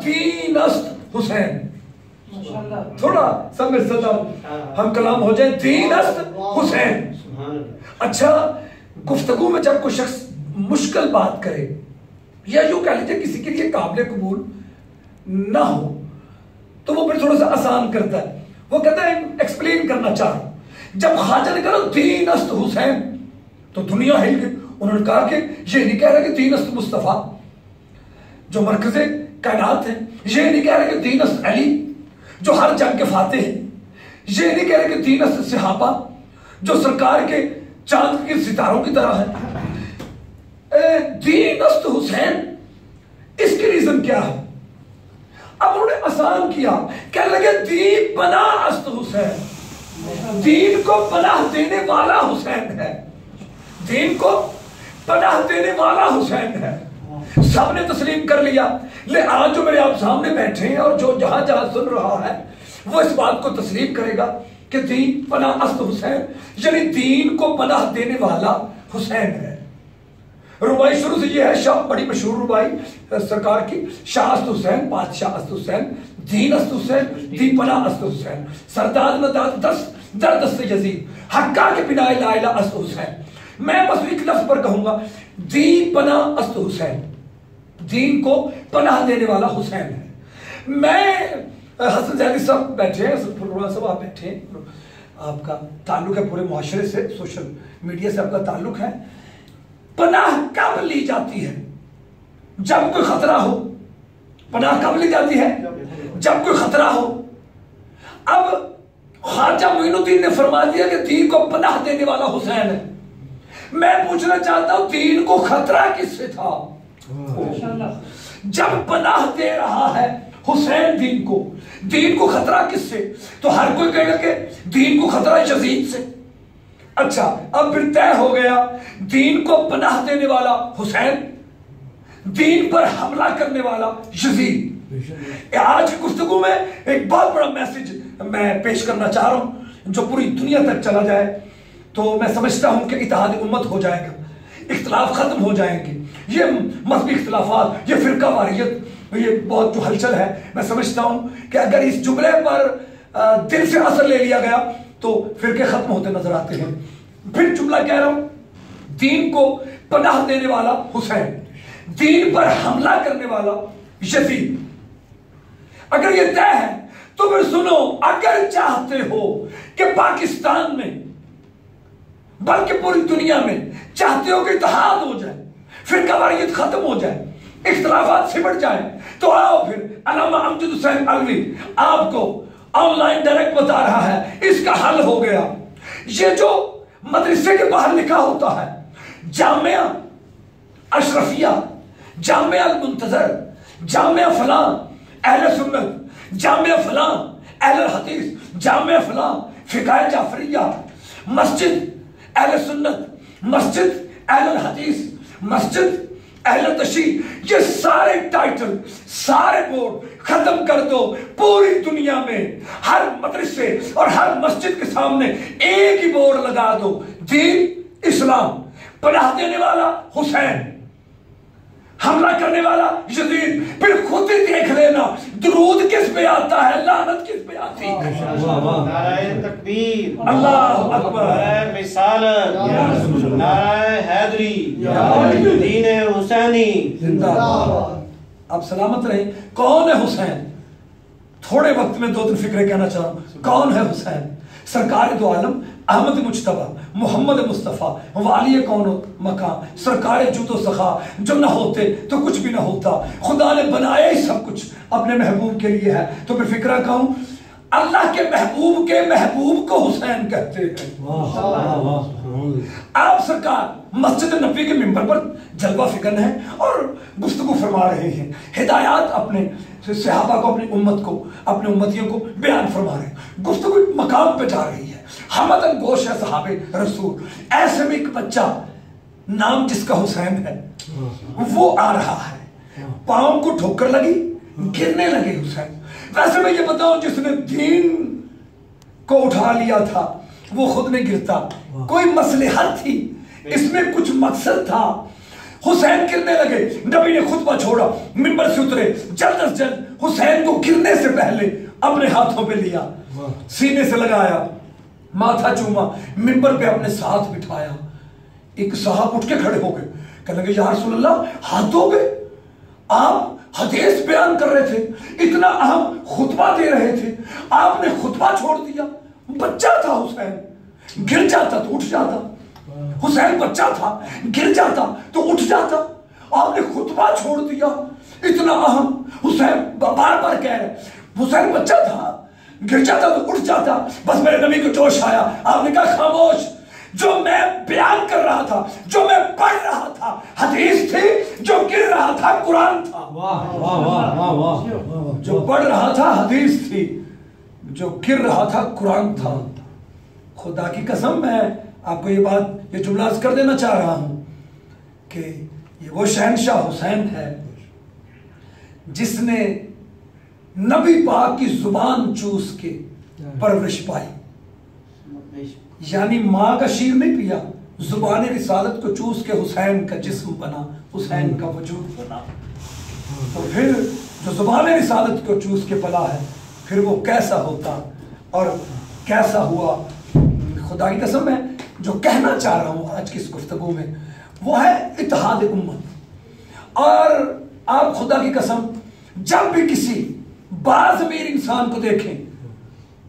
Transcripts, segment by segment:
दीन अस्त हुसैन, थोड़ा सब मेरे साथ हम कलाम हो जाए, दीन अस्त हुसैन। अच्छा, गुफ्तगू में जब कोई शख्स मुश्किल बात करे या यूं कह लीजिए किसी के लिए काबिल कबूल ना हो तो वो फिर थोड़ा सा आसान करता है। वो कहता है एक्सप्लेन करना चाह रहा हूं। जब ख्वाजा ने कहा दीन अस्त हुसैन तो दुनिया हिल गई। उन्होंने कहा कि ये नहीं कह रहा कि दीन अस्त मुस्तफा जो मरकज़े कायनात है, ये नहीं कह रहे कि दीन अस्त अली जो हर जंग के फाते हैं, ये नहीं कह रहे कि दीन अस्त सहाबा जो सरकार के चांद के सितारों की तरह है। दीन अस्त हुसैन, इसकी रीजन क्या है? अब उन्होंने आसान किया, कहने लगे दीन पनाह अस्त हुसैन, दीन को पनाह देने वाला हुसैन है, दीन को पनाह देने वाला हुसैन है। सबने तस्लीम कर लिया। ले आज जो मेरे आप सामने बैठे हैं और जो जहां जहां सुन रहा है वो इस बात को तस्लीम करेगा कि दीन पनाह अस्त हुसैन, यानी दीन को पनाह देने वाला हुसैन है। रुबाई शुरू से ये है, शाह बड़ी मशहूर रुबाई सरकार की, शाह अस्त हुसैन, बादशाह अस्त हुसैन, दीन अस्त हुसैन, दीन पनाह अस्त हुसैन, सरदार नदाद दस दर्द से यजीद, हक्का के बिना ला इला अस्त हुसैन। मैं बस एक लफ्ज पर कहूंगा, दीन पनाह अस्त हुसैन, दीन को पनाह देने वाला हुसैन है। मैं हसन जैदी साहब बैठे हैं, साहब आप बैठे हैं, आपका ताल्लुक है पूरे मुआशरे से, सोशल मीडिया से आपका ताल्लुक है। पनाह कब ली जाती है? जब कोई खतरा हो। पनाह कब ली जाती है? जब कोई खतरा हो। अब ख्वाजा मोइनुद्दीन ने फरमा दिया कि दीन को पनाह देने वाला हुसैन है। मैं पूछना चाहता हूं दीन को खतरा किससे था? जब पनाह दे रहा है हुसैन दीन को खतरा किससे? तो हर कोई कहेगा कि दीन को खतरा यजीद से। अच्छा, अब फिर तय हो गया, दीन को पनाह देने वाला हुसैन, दीन पर हमला करने वाला यजीद। आज की गुफ्तगू में एक बहुत बड़ा मैसेज मैं पेश करना चाह रहा हूं जो पूरी दुनिया तक चला जाए तो मैं समझता हूं कि इत्तेहाद उम्मत हो जाएगा, इख्तिलाफ खत्म हो जाएंगे। ये मजहबी इख्तिलाफात, ये फिरका वारियत, ये बहुत जो हलचल है, मैं समझता हूं कि अगर इस जुमले पर दिल से असर ले लिया गया तो फिरके खत्म होते नजर आते हैं। फिर जुमला कह रहा हूं, दीन को पनाह देने वाला हुसैन, दीन पर हमला करने वाला यजीद। अगर ये तय है तो फिर सुनो, अगर चाहते हो कि पाकिस्तान में बल्कि पूरी दुनिया में चाहते हो कि इत्तेहाद हो जाए, फिरका वारियत खत्म हो जाए, इख्तिलाफात सिमट जाए, तो आओ फिर अल्लामा अमजद हुसैन अलवी आपको ऑनलाइन डायरेक्ट बता रहा है, इसका हल हो गया। ये जो मदरसे के बाहर लिखा होता है जामिया अशरफिया, जामिया अल मुंतजर, जामिया फलां अहले सुन्नत, जामिया फलां अहले हदीस, जामिया फलां फिकाह जाफरिया, मस्जिद अहले सुन्नत, मस्जिद अहले हदीस, मस्जिद अहले तशरीह, ये सारे टाइटल, सारे बोर्ड खत्म कर दो। पूरी दुनिया में हर मदरसे और हर मस्जिद के सामने एक ही बोर्ड लगा दो, दीन इस्लाम, पनाह देने वाला हुसैन, हमला करने वाला यजीद। फिर खुद ही देख लेना दुरूद किस पे आता है, लानत किस पे आती है। नाराए तकबीर, अल्लाह अकबर, नाराए रिसालत, नाराए हैदरी, दीन हुसैनी जिंदाबाद। आप सलामत रहे। कौन है हुसैन? थोड़े वक्त में दो तीन फिक्रे कहना चाह रहा हूं। कौन है हुसैन? सरकार दो आलम अहमद मुज्तबा मोहम्मद मुस्तफ़ा वाली कौन मकाम, सरकार जुदो सखा, जो न होते तो कुछ भी ना होता, खुदा ने बनाया ही सब कुछ अपने महबूब के लिए है। तो फिर फिक्रा कहूं, अल्लाह के महबूब को हुसैन कहते हैं। आप सरकार मस्जिद नबी के मिंबर पर जलवा फिकन है और गुफ्तगू फरमा रहे हैं, हिदायत अपने सहाबा को, अपनी उम्मत को, अपने उम्मतियों को बयान फरमा रहे हैं। गुफ्तगू मकाम पे जा रही है, हमदन गोश है सहाबे रसूल। ऐसे में एक बच्चा नाम जिसका हुसैन है वो आ रहा है, पांव को ठोकर लगी, गिरने लगे हुसैन। वैसे मैं ये बताऊं, जिसने दीन को उठा लिया था वो खुद नहीं गिरता, कोई मसलहत थी, इसमें कुछ मकसद था। हुसैन गिरने लगे। नबी ने खुतबा छोड़ा, मिंबर से उतरे, जल्द अज जल्द हुसैन को गिरने से पहले अपने हाथों पे लिया, सीने से लगाया, माथा चूमा, मिंबर पे अपने साथ बिठाया। एक साहब उठ के खड़े हो गए, कहने लगे या रसूल अल्लाह, हाथ धो गए? आप हदीस बयान कर रहे थे, इतना अहम खुतबा दे रहे थे, आपने खुतबा छोड़ दिया। बच्चा था हुसैन, गिर जाता तो उठ जाता। हुसैन बच्चा था, गिर जाता तो उठ जाता, आपने खुतबा छोड़ दिया, इतना अहम। हुसैन बार बार कह रहे, हुसैन बच्चा था, गिर जाता तो उठ जाता। बस मेरे नबी को जोश आया, आपने कहा खामोश, जो मैं बयान कर रहा था, जो मैं पढ़ रहा था हदीस थी, जो गिर रहा था कुरान था। वाह वाह वाह वाह वाह। जो पढ़ रहा था हदीस थी, जो गिर रहा था कुरान था। खुदा की कसम, मैं आपको ये बात, ये जुमला कर देना चाह रहा हूं कि ये वो शहनशाह हुसैन है जिसने नबी पाक की जुबान चूस के परवरिश पाई, यानी माँ का शीर नहीं पिया, जुबान रिसालत को चूस के हुसैन का जिस्म बना, हुसैन का वजूद बना। तो फिर जो जुबान रिसालत को चूस के पला है, फिर वो कैसा होता और कैसा हुआ। खुदा की कसम है, जो कहना चाह रहा हूं आज की इस गुफ्तगू में, वो है इत्तेहाद उम्मत। और आप खुदा की कसम, जब भी किसी बाज़मीर इंसान को देखें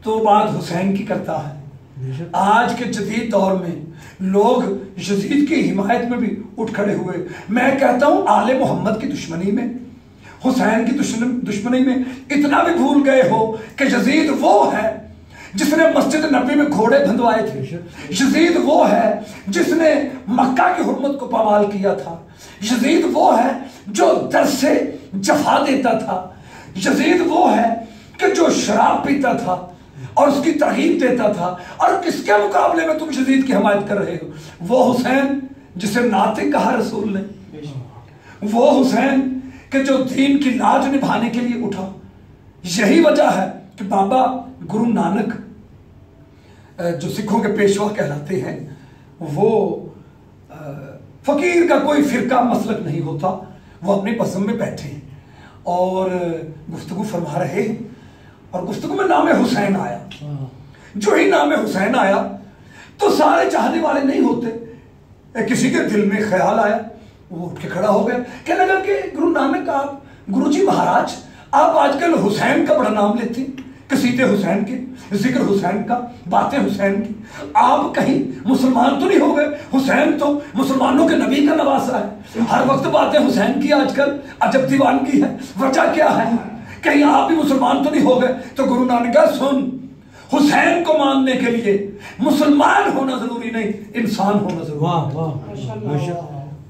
तो बात हुसैन की करता है। आज के जदीद दौर में लोग यजीद की हिमायत में भी उठ खड़े हुए। मैं कहता हूं आले मोहम्मद की दुश्मनी में, हुसैन की दुश्मनी में इतना भी भूल गए हो कि यजीद वो है जिसने मस्जिद नबी में घोड़े बंधवाए थे। यजीद वो है जिसने मक्का की हुर्मत को पामाल किया था। यजीद वो है जो दर से जफा देता था। यजीद वो है कि जो शराब पीता था और उसकी तरगीब देता था। और किसके मुकाबले में तुम यजीद की हिमायत कर रहे हो? वो हुसैन जिसे नातिक कहा रसूल ने, वो हुसैन कि जो दीन की लाज निभाने के लिए उठा। यही वजह है कि बाबा गुरु नानक, जो सिखों के पेशवा कहलाते हैं, वो फकीर का कोई फिरका मसलक नहीं होता, वो अपनी पसंद में बैठे हैं और गुफ्तगू फरमा रहे हैं। और गुफ्तगू में नाम हुसैन आया। जो ही नाम हुसैन आया तो सारे चाहने वाले नहीं होते, किसी के दिल में ख्याल आया, वो उठ के खड़ा हो गया, कहने लगा कि गुरु नानक, आप गुरुजी महाराज, आप आजकल हुसैन का बड़ा नाम लेते, कसीदे हुसैन के, जिक्र हुसैन का, बातें हुसैन की, आप कहीं मुसलमान तो नहीं हो गए? हुसैन तो मुसलमानों के नबी का नवासा है, हर वक्त बातें हुसैन की आजकल अजब दीवानगी है, वजह क्या है? कहीं आप भी मुसलमान तो नहीं हो गए? तो गुरु नानक का सुन, हुसैन को मानने के लिए मुसलमान होना जरूरी नहीं, इंसान होना जरूरी। वाह वाह,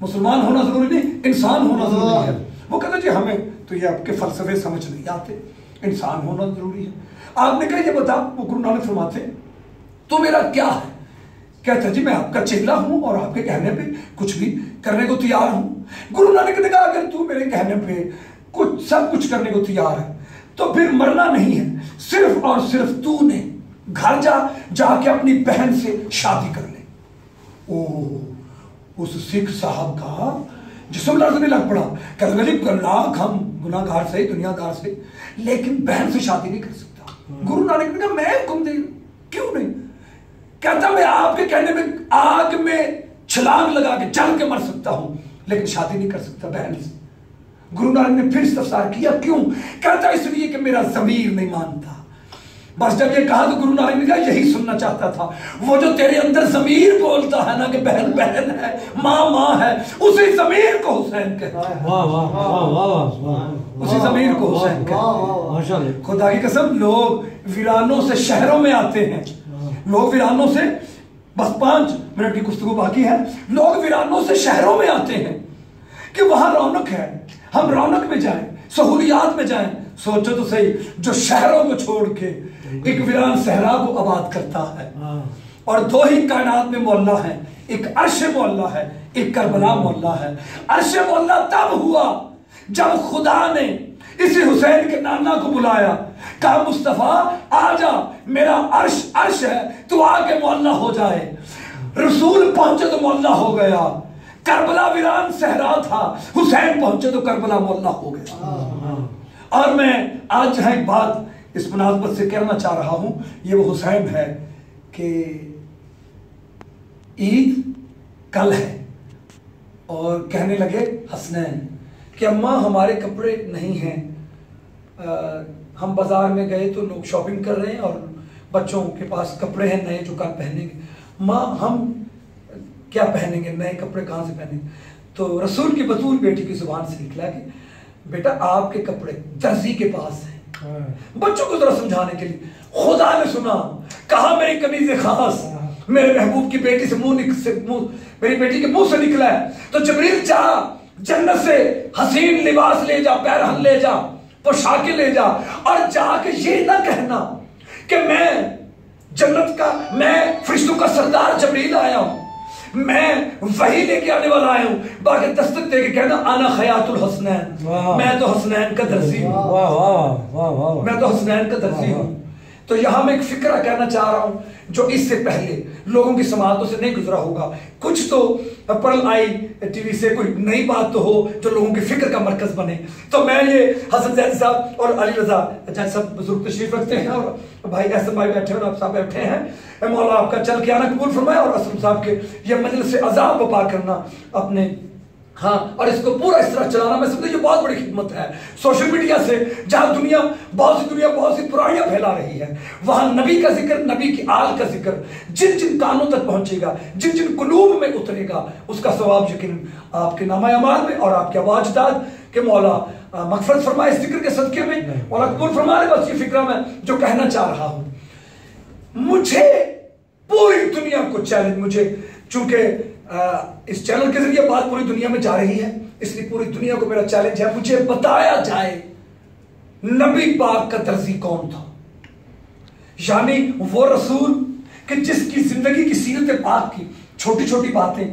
मुसलमान होना जरूरी नहीं, इंसान होना जरूरी है। वो कहते जी हमें तो ये आपके फलसफे समझ नहीं आते, इंसान होना जरूरी है। आपने कहा ये बता, वो गुरु नानक फरमाते तो मेरा क्या है? कहते जी मैं आपका चेला हूं और आपके कहने पे कुछ भी करने को तैयार हूं। गुरु नानक ने कहा अगर तू मेरे कहने पे कुछ सब कुछ करने को तैयार है तो फिर मरना नहीं है, सिर्फ और सिर्फ तूने घर जाके अपनी बहन से शादी कर ले। ओ, उस सिख साहब का जिस्म लड़ने लग पड़ा, कहने लगा लाख हम गुनाहगार से, दुनियादार से, लेकिन बहन से शादी नहीं कर सकता। गुरु नानक ने कहा मैं हुक्म दे, क्यों नहीं? कहता मैं आपके कहने में आग में छलांग लगा के जल के मर सकता हूं, लेकिन शादी नहीं कर सकता बहन से। गुरु नानक ने फिर इस्तफसार किया, क्यों? कहता इसलिए कि मेरा ज़मीर नहीं मानता। बस जब ये कहा तो गुरु नानक ने कहा यही सुनना चाहता था। वो जो तेरे अंदर ज़मीर बोलता है ना कि बहन बहन है, माँ माँ है, उसी ज़मीर को हुसैन कहता है। वाह वाह वाह वाह, उसी ज़मीर को हुसैन कहता है। खुदा की कसम, लोग वीरानों से शहरों में आते हैं, लोग वीरानों से, बस 5 मिनट की गुफ्तगू बाकी है, लोग वीरानों से शहरों में आते हैं कि वहां रौनक है, हम रौनक में जाएं, सहूलियात में जाएं। सोचो तो सही, जो शहरों को छोड़ के एक वीरान सहरा को आबाद करता है, और 2 ही कायनात में मोहल्ला है, एक अर्श मोहल्ला है, एक करबला मोहल्ला है। अर्श मोहल्ला तब हुआ जब खुदा ने इसी हुसैन के नाना को बुलाया, कहा मुस्तफा आजा, मेरा अर्श अर्श है, तू आके मोहल्ला हो जाए। रसूल पहुंचे तो मोहल्ला हो गया, करबला वीरान सहरा था, हुसैन पहुंचे तो करबला मोहल्ला हो गया। और मैं आज जहां एक बात इस मुनासबत से कहना चाह रहा हूं, ये वो हुसैन है कि ईद कल है और कहने लगे हसनैन कि अम्मा हमारे कपड़े नहीं हैं, हम बाजार में गए तो लोग शॉपिंग कर रहे हैं और बच्चों के पास कपड़े हैं नए जो कल पहनेंगे, माँ हम क्या पहनेंगे, नए कपड़े कहाँ से पहनेंगे। तो रसूल की बतूल बेटी की जुबान से निकला कि बेटा आपके कपड़े दर्जी के पास हैं। बच्चों को जरा समझाने के लिए खुदा ने सुना, कहा मेरी कमीज खास मेरे महबूब की बेटी से मेरी बेटी के मुंह से निकला है, तो जबरील चाहा जन्नत से हसीन लिबास ले जा, पैरहन ले जा, पोशाकें ले जा, और जाके ये ना कहना कि मैं जन्नत का, मैं फरिश्तों का सरदार जबरील आया हूं, मैं वही लेके आने वाला आया हूं, बाकी दस्तक दे के कहना आना खयातुल हसनैन, मैं तो हसनैन का दर्जी हूं, मैं तो हसनैन का दर्जी हूं। तो यहां मैं एक फिक्रा कहना चाह रहा हूं जो इससे पहले लोगों की समातों से नहीं गुजरा होगा। कुछ तो पर्ल आई टीवी से कोई नई बात तो हो जो लोगों की फिक्र का मरकज बने। तो मैं ये हसन जैद साहब और अली रजा जैद साहब बुजुर्ग तशरीफ रखते हैं और भाई एहसन भाई बैठे और आप साहब बैठे हैं, मौला आपका चल के आना कबूल फरमाए और असलम साहब के ये मजलिस से अजाब बपा करना अपने, हाँ, और इसको पूरा इस तरह चलाना, मैं समझता हूँ ये बहुत बड़ी खिदमत है। सोशल मीडिया से जहां दुनिया बहुत सी बुराइयां फैला रही है, वहां नबी का जिक्र, नबी की आल का जिक्र जिन जिन कानों तक पहुंचेगा, जिन जिन कुलूब में उतरेगा, उसका सवाब यकीन आपके नामा अमाल में और आपके आवाजदाद के मौला मगफरत फरमाए इस जिक्र के सदके में और कबूल फरमाए। बस ये फिक्रा मैं जो कहना चाह रहा हूं, मुझे पूरी दुनिया को चैलेंज, मुझे चूंकि इस चैनल के जरिए बात पूरी दुनिया में जा रही है, इसलिए पूरी दुनिया को मेरा चैलेंज है, मुझे बताया जाए नबी पाक का दर्जी कौन था, यानी वो रसूल कि जिसकी जिंदगी की सीरत पाक की छोटी छोटी बातें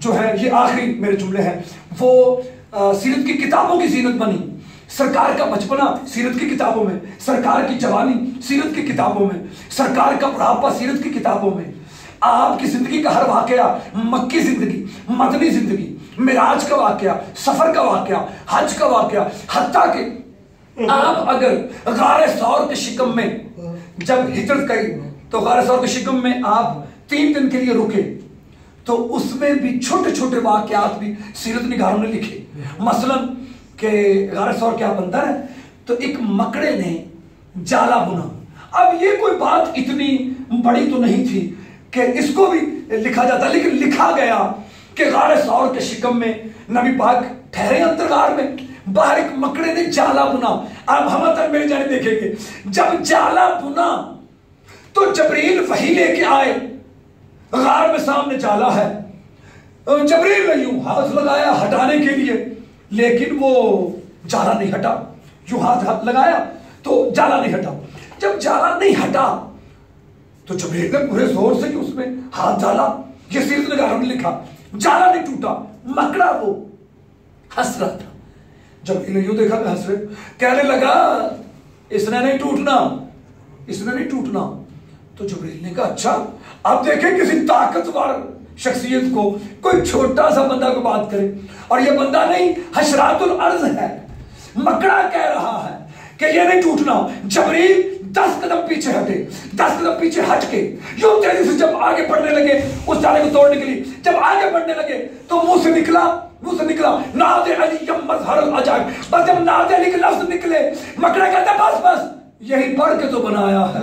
जो है, ये आखिरी मेरे जुमले हैं, वो सीरत की किताबों की जीनत बनी। सरकार का बचपना सीरत की किताबों में, सरकार की जवानी सीरत की किताबों में, सरकार का बुढ़ापा सीरत की किताबों में, आपकी जिंदगी का हर वाकया, मक्की जिंदगी, मदनी जिंदगी, मिराज का वाकया, सफर का वाकया, हज का वाकया, हत्ता के आप अगर गारे सौर के शिकम में जब हिजरत करी तो गारे सौर के शिकम में आप 3 दिन के लिए रुके, तो उसमें भी छोटे छोटे वाकयात भी सीरत निगारों ने लिखे। मसलन के गारे सौर क्या बंदर है तो एक मकड़े ने जाला बुना। अब ये कोई बात इतनी बड़ी तो नहीं थी कि इसको भी लिखा जाता, लेकिन लिखा गया कि गारे सौर के शिकम में नबी पाक ठहरे अंतरगार में, बाहर एक मकड़े ने जाला बुना। अब हम तक मेरी जाने देखेंगे, जब जाला बुना तो जबरील वही लेके आए, गार में सामने जाला है, जबरील ने यूं हाथ लगाया हटाने के लिए, लेकिन वो जाला नहीं हटा। यूं हाथ लगाया तो जाला नहीं हटा। जब जाला नहीं हटा तो जबरील ने पूरे जोर से उसमें हाथ डाला, ये सीरत निगारों ने लिखा, जाला नहीं टूटा, मकड़ा वो हंस रहा था। जबरील ने यूं देखा मैं हंस रहे, कहने लगा इसने नहीं टूटना, इसने नहीं टूटना। तो जबरील ने कहा अच्छा, अब देखें किसी ताकतवर शख्सियत को कोई छोटा सा बंदा को बात करे, और ये बंदा नहीं हशरातुल अर्ज है, मकड़ा कह रहा है कि ये नहीं टूटना। जबरील 10 कदम पीछे हटे, 10 कदम पीछे हट के यूं तेजी से जब आगे बढ़ने लगे उस ताले को तोड़ने के लिए, जब आगे बढ़ने लगे तो मुंह से निकला नादे अली मज़हरुल अजाइब। बस जब नादे अली के लफ्ज निकले, मकड़ा कहता बस यही पढ़ के तो बनाया है।